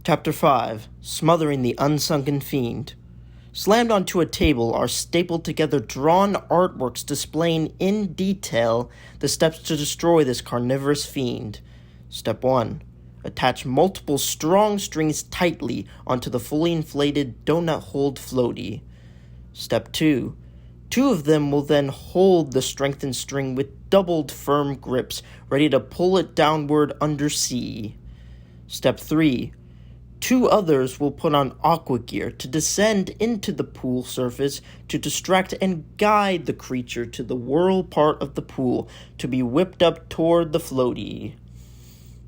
Chapter 5. Smothering the Unsunken Fiend. Slammed onto a table are stapled together drawn artworks displaying in detail the steps to destroy this carnivorous fiend. Step 1. Attach multiple strong strings tightly onto the fully inflated donut-hold floaty. Step 2. Two of them will then hold the strengthened string with doubled firm grips, ready to pull it downward undersea. Step 3. Two others will put on aqua gear to descend into the pool surface to distract and guide the creature to the whirl part of the pool to be whipped up toward the floaty.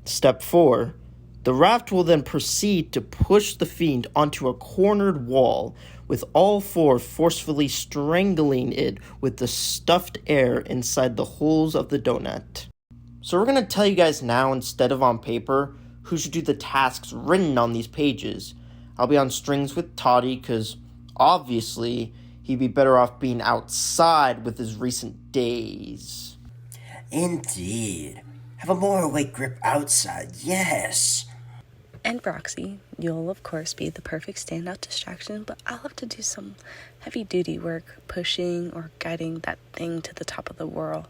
Step 4. The raft will then proceed to push the fiend onto a cornered wall, with all four forcefully strangling it with the stuffed air inside the holes of the donut. So we're going to tell you guys now, instead of on paper, who should do the tasks written on these pages. I'll be on strings with Toddy, because obviously he'd be better off being outside with his recent days. Indeed. Have a more awake grip outside, yes. And Roxie, you'll of course be the perfect standout distraction, but I'll have to do some heavy-duty work, pushing or guiding that thing to the top of the whirl.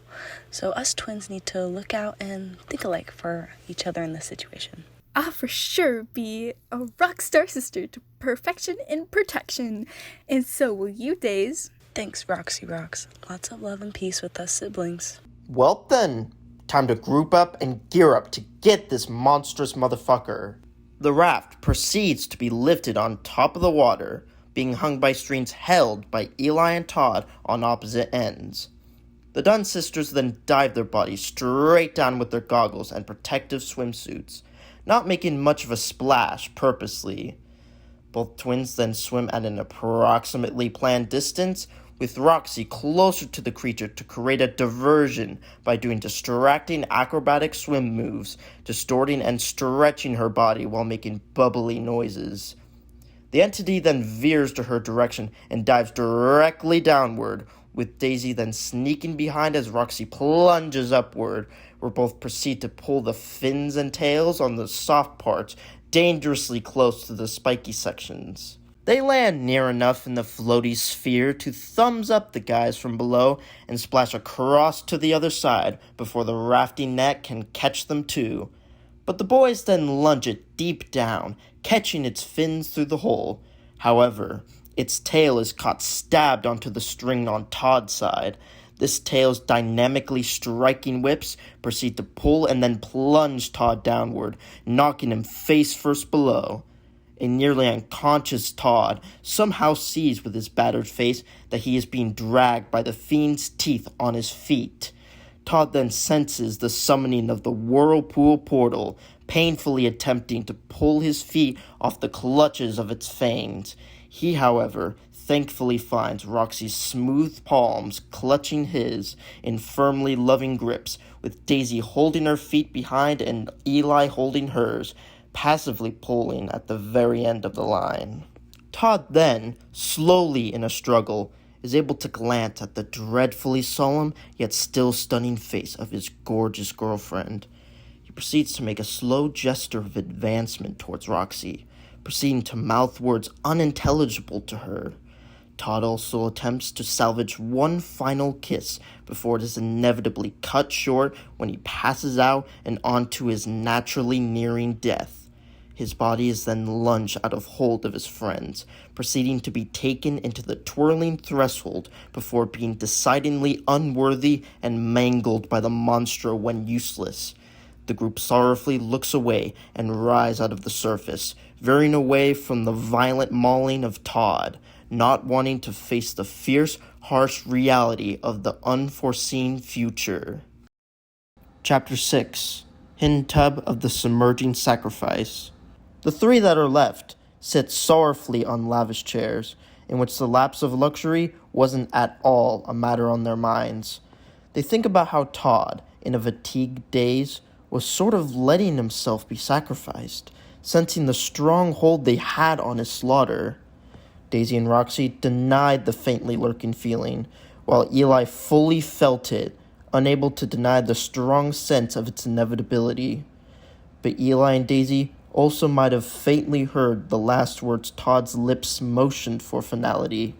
So us twins need to look out and think alike for each other in this situation. I'll for sure be a rock star sister to perfection and protection. And so will you, Days. Thanks, Roxie Rocks. Lots of love and peace with us siblings. Well then, time to group up and gear up to get this monstrous motherfucker. The raft proceeds to be lifted on top of the water, being hung by strings held by Eli and Todd on opposite ends. The Dunn sisters then dive their bodies straight down with their goggles and protective swimsuits, not making much of a splash purposely. Both twins then swim at an approximately planned distance, with Roxie closer to the creature to create a diversion by doing distracting acrobatic swim moves, distorting and stretching her body while making bubbly noises. The entity then veers to her direction and dives directly downward, with Daisy then sneaking behind as Roxie plunges upward, where both proceed to pull the fins and tails on the soft parts dangerously close to the spiky sections. They land near enough in the floaty sphere to thumbs up the guys from below and splash across to the other side before the rafting net can catch them too. But the boys then lunge it deep down, catching its fins through the hole. However, its tail is caught stabbed onto the string on Todd's side. This tail's dynamically striking whips proceed to pull and then plunge Todd downward, knocking him face first below. A nearly unconscious Todd somehow sees with his battered face that he is being dragged by the fiend's teeth on his feet. Todd then senses the summoning of the Whirlpool portal, painfully attempting to pull his feet off the clutches of its fangs. He, however, thankfully finds Roxie's smooth palms clutching his in firmly loving grips, with Daisy holding her feet behind and Eli holding hers, passively pulling at the very end of the line. Todd then, slowly in a struggle, is able to glance at the dreadfully solemn yet still stunning face of his gorgeous girlfriend. He proceeds to make a slow gesture of advancement towards Roxie, proceeding to mouth words unintelligible to her. Todd also attempts to salvage one final kiss before it is inevitably cut short when he passes out and onto his naturally nearing death. His body is then lunged out of hold of his friends, proceeding to be taken into the twirling threshold before being decidedly unworthy and mangled by the monster when useless. The group sorrowfully looks away and rise out of the surface, veering away from the violent mauling of Todd, not wanting to face the fierce, harsh reality of the unforeseen future. Chapter 6. Hidden Tub of the Submerging Sacrifice. The three that are left sit sorrowfully on lavish chairs, in which the lapse of luxury wasn't at all a matter on their minds. They think about how Todd, in a fatigued daze, was sort of letting himself be sacrificed, sensing the strong hold they had on his slaughter. Daisy and Roxie denied the faintly lurking feeling, while Eli fully felt it, unable to deny the strong sense of its inevitability. But Eli and Daisy also might have faintly heard the last words Todd's lips motioned for finality.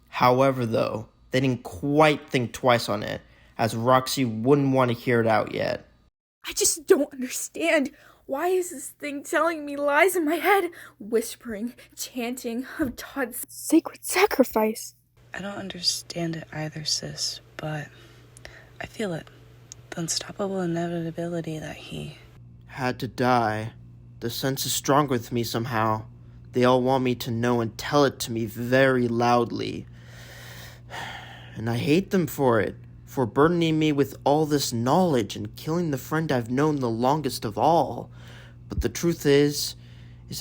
However, though, they didn't quite think twice on it, as Roxie wouldn't want to hear it out yet. I just don't understand. Why is this thing telling me lies in my head? Whispering, chanting of Todd's sacred sacrifice. I don't understand it either, sis, but I feel it. The unstoppable inevitability that he Had to die. The sense is strong with me somehow. They all want me to know and tell it to me very loudly. And I hate them for it, for burdening me with all this knowledge and killing the friend I've known the longest of all. But the truth is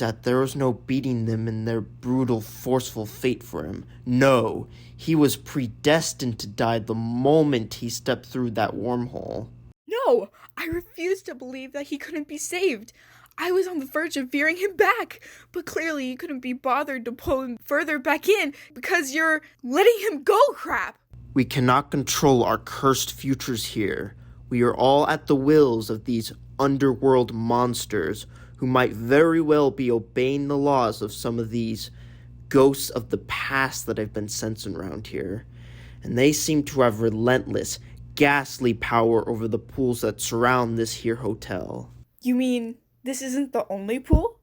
that there was no beating them in their brutal, forceful fate for him. No, he was predestined to die the moment he stepped through that wormhole. No, I refuse to believe that he couldn't be saved. I was on the verge of veering him back, but clearly you couldn't be bothered to pull him further back in because you're letting him go, crap. We cannot control our cursed futures here. We are all at the wills of these underworld monsters who might very well be obeying the laws of some of these ghosts of the past that have been sensing around here. And they seem to have relentless, ghastly power over the pools that surround this here hotel. You mean this isn't the only pool?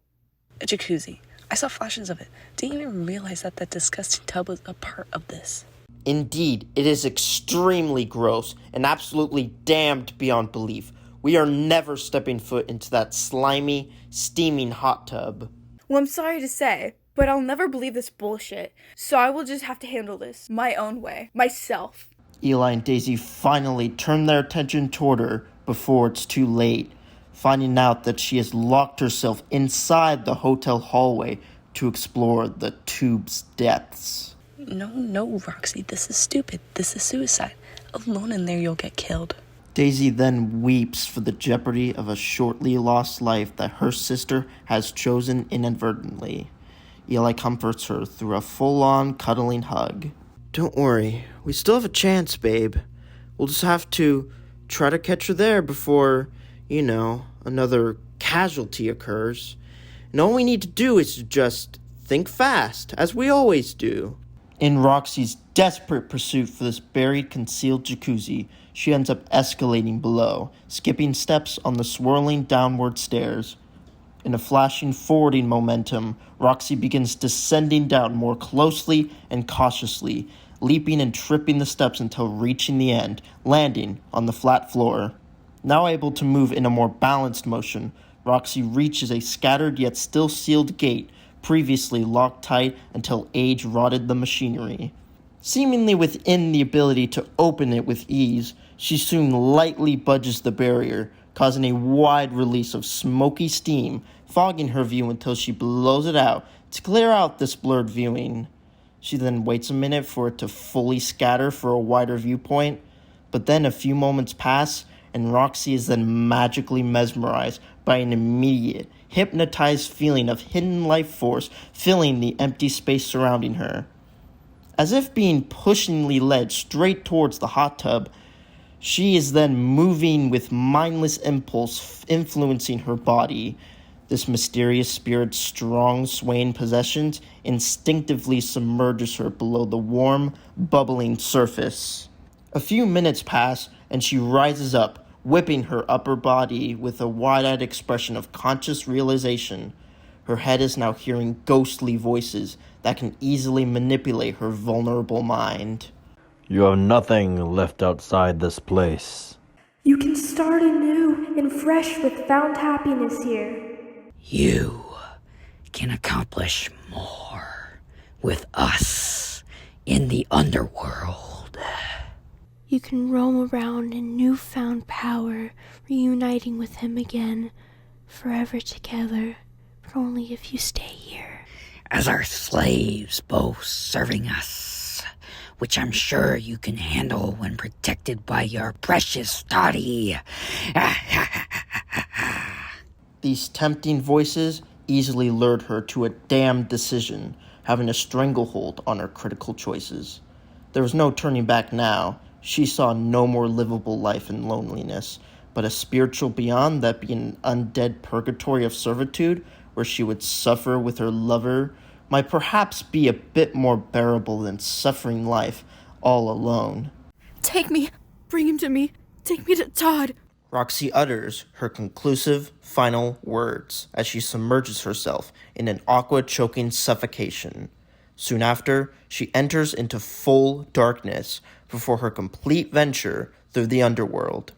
a jacuzzi. I saw flashes of it. Didn't even realize that disgusting tub was a part of this. Indeed, it is extremely gross and absolutely damned beyond belief. We are never stepping foot into that slimy, steaming hot tub. Well, I'm sorry to say, but I'll never believe this bullshit. So I will just have to handle this my own way, myself. Eli and Daisy finally turn their attention toward her before it's too late, finding out that she has locked herself inside the hotel hallway to explore the tube's depths. No, Roxie, this is stupid. This is suicide. Alone in there, you'll get killed. Daisy then weeps for the jeopardy of a shortly lost life that her sister has chosen inadvertently. Eli comforts her through a full-on cuddling hug. Don't worry, we still have a chance, babe. We'll just have to try to catch her there before, another casualty occurs. And all we need to do is to just think fast, as we always do. In Roxie's desperate pursuit for this buried, concealed jacuzzi, she ends up escalating below, skipping steps on the swirling downward stairs. In a flashing forwarding momentum, Roxie begins descending down more closely and cautiously, leaping and tripping the steps until reaching the end, landing on the flat floor. Now able to move in a more balanced motion, Roxie reaches a scattered yet still sealed gate, previously locked tight until age rotted the machinery. Seemingly within the ability to open it with ease, she soon lightly budges the barrier, causing a wide release of smoky steam, fogging her view until she blows it out to clear out this blurred viewing. She then waits a minute for it to fully scatter for a wider viewpoint, but then a few moments pass, and Roxie is then magically mesmerized by an immediate, hypnotized feeling of hidden life force filling the empty space surrounding her. As if being pushingly led straight towards the hot tub, she is then moving with mindless impulse influencing her body. This mysterious spirit's strong swaying possessions instinctively submerges her below the warm, bubbling surface. A few minutes pass, and she rises up, whipping her upper body with a wide-eyed expression of conscious realization. Her head is now hearing ghostly voices that can easily manipulate her vulnerable mind. You have nothing left outside this place. You can start anew and fresh with found happiness here. You can accomplish more with us in the underworld. You can roam around in newfound power, reuniting with him again, forever together, but only if you stay here. As our slaves, both serving us, which I'm sure you can handle when protected by your precious Toddy. These tempting voices easily lured her to a damned decision, having a stranglehold on her critical choices. There was no turning back now. She saw no more livable life in loneliness, but a spiritual beyond that being an undead purgatory of servitude where she would suffer with her lover might perhaps be a bit more bearable than suffering life all alone. Take me. Bring him to me. Take me to Todd. Roxie utters her conclusive final words as she submerges herself in an aqua choking suffocation. Soon after, she enters into full darkness before her complete venture through the underworld.